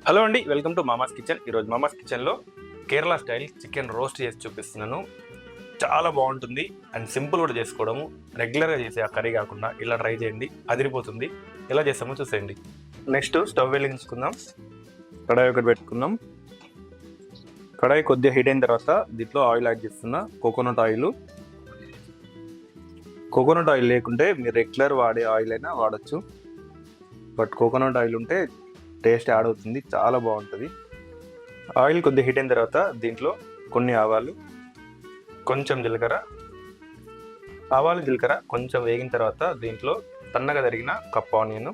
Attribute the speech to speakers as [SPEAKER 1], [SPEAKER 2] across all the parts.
[SPEAKER 1] Hello అండి, welcome to మామాస్ kitchen. ఈరోజు మామాస్ కిచెన్లో కేరళ స్టైల్ చికెన్ రోస్ట్ చేసి చూపిస్తున్నాను. చాలా బాగుంటుంది అండ్ సింపుల్ కూడా చేసుకోవడము. రెగ్యులర్గా చేసే ఆ కర్రీ కాకుండా ఇలా ట్రై చేయండి, అదిరిపోతుంది. ఎలా చేస్తామో చూసేయండి. Next stove వెలిగించుకుందాం. కడాయి ఒకటి పెట్టుకుందాం. కడాయి కొద్దిగా హీట్ అయిన తర్వాత దీంట్లో ఆయిల్ యాడ్ చేస్తున్నా. Coconut oil. కోకోనట్ ఆయిల్ లేకుంటే మీరు రెగ్యులర్ వాడే ఆయిల్ అయినా వాడచ్చు, బట్ కోకోనట్ ఆయిల్ ఉంటే టేస్ట్ యాడ్ అవుతుంది, చాలా బాగుంటుంది. ఆయిల్ కొద్దిగా హీట్ అయిన తర్వాత దీంట్లో కొన్ని ఆవాలు, కొంచెం జీలకర్ర. ఆవాలు జీలకర్ర కొంచెం వేగిన తర్వాత దీంట్లో సన్నగా తరిగిన కప్ ఆనియన్,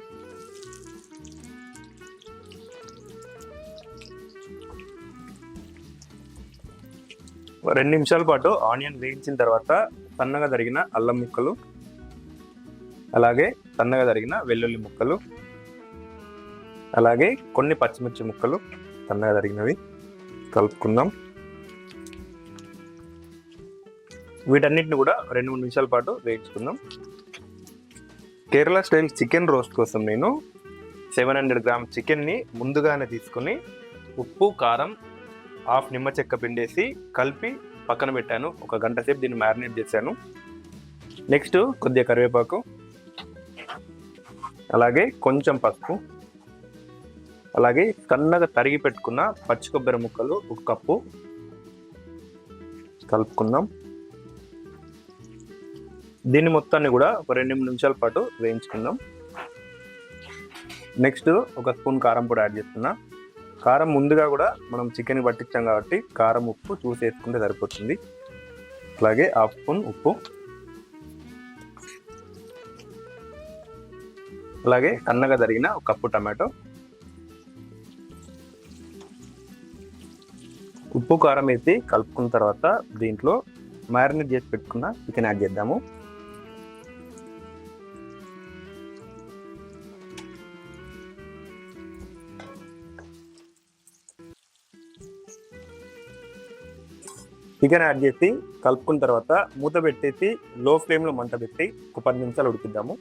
[SPEAKER 1] రెండు నిమిషాల పాటు ఆనియన్ వేయించిన తర్వాత సన్నగా తరిగిన అల్లం ముక్కలు, అలాగే సన్నగా తరిగిన వెల్లుల్లి ముక్కలు, అలాగే కొన్ని పచ్చిమిర్చి ముక్కలు సన్నగా తరిగినవి కలుపుకుందాం. వీటన్నిటిని కూడా 2-3 నిమిషాల పాటు వేయించుకుందాం. కేరళ స్టైల్ చికెన్ రోస్ట్ కోసం నేను 700 గ్రామ్ చికెన్ని ముందుగానే తీసుకుని ఉప్పు, కారం, హాఫ్ నిమ్మ చెక్క పిండేసి కలిపి పక్కన పెట్టాను. 1 గంట సేపు దీన్ని మ్యారినేట్ చేశాను. నెక్స్ట్ కొద్దిగా కరివేపాకు, అలాగే కొంచెం పసుపు, అలాగే సన్నగా తరిగి పెట్టుకున్న పచ్చి కొబ్బరి ముక్కలు 1 కప్పు కలుపుకుందాం. దీన్ని మొత్తాన్ని కూడా 2-3 నిమిషాల పాటు వేయించుకుందాం. నెక్స్ట్ 1 స్పూన్ కారం పొడి యాడ్ చేస్తున్నా. కారం ముందుగా కూడా మనం చికెన్ పట్టించాం కాబట్టి కారం, ఉప్పు చూసి వేసుకుంటే సరిపోతుంది. అలాగే హాఫ్ స్పూన్ ఉప్పు, అలాగే సన్నగా తరిగిన 1 కప్పు టమాటో. ఉప్పు, కారం వేసి కలుపుకున్న తర్వాత దీంట్లో మ్యారినేట్ చేసి పెట్టుకున్న చికెన్ యాడ్ చేద్దాము. చికెన్ యాడ్ చేసి కలుపుకున్న తర్వాత మూత పెట్టేసి లో ఫ్లేమ్లో మంట పెట్టి 10 నిమిషాలు ఉడికిద్దాము.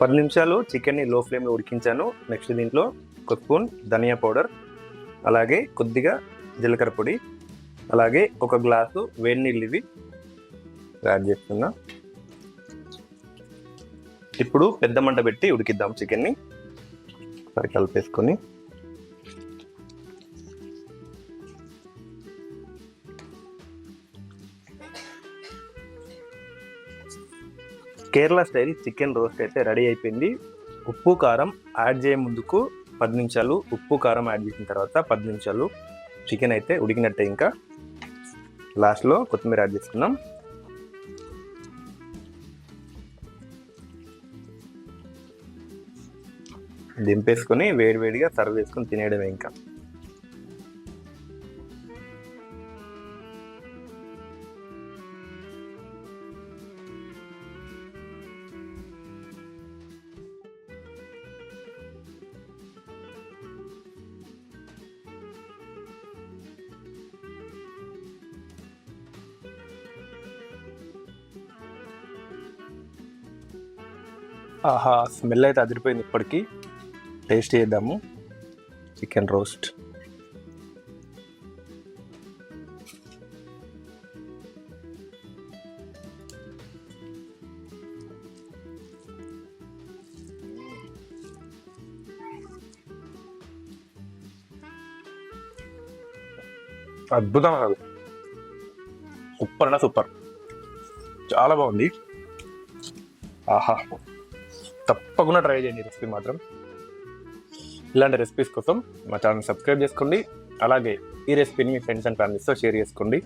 [SPEAKER 1] 10 నిమిషాలు చికెన్ని లో ఫ్లేమ్లో ఉడికించాను. నెక్స్ట్ దీంట్లో 1 స్పూన్ ధనియా పౌడర్, అలాగే కొద్దిగా జీలకర్ర పొడి, అలాగే 1 గ్లాసు వేడి నీళ్ళు ఇవి యాడ్ చేస్తున్నా. ఇప్పుడు పెద్ద మంట పెట్టి ఉడికిద్దాం చికెన్ని. సరి కలిపేసుకొని కేరళ స్టైల్ చికెన్ రోస్ట్ అయితే రెడీ అయిపోయింది. ఉప్పు, కారం యాడ్ చేయ ముందుకు 10 నిమిషాలు, ఉప్పు, కారం యాడ్ చేసిన తర్వాత 10 నిమిషాలు చికెన్ అయితే ఉడికినట్టే. ఇంకా లాస్ట్లో కొత్తిమీర యాడ్ చేసుకుందాం. దింపేసుకొని వేడివేడిగా సర్వ్ చేసుకొని తినేయడమే ఇంకా. ఆహా, స్మెల్ అయితే అదిరిపోయింది. ఇప్పటికీ టేస్ట్ చేద్దాము చికెన్ రోస్ట్. అద్భుతం, అసలు సూపర్ అన్న సూపర్, చాలా బాగుంది. ఆహా, తప్పకుండా ట్రై చేయండి రెసిపీ మాత్రం. ఇలాంటి రెసిపీస్ కోసం మా ఛానల్ సబ్స్క్రైబ్ చేసుకోండి. అలాగే ఈ రెసిపీని మీ ఫ్రెండ్స్ అండ్ ఫ్యామిలీస్తో షేర్ చేసుకోండి.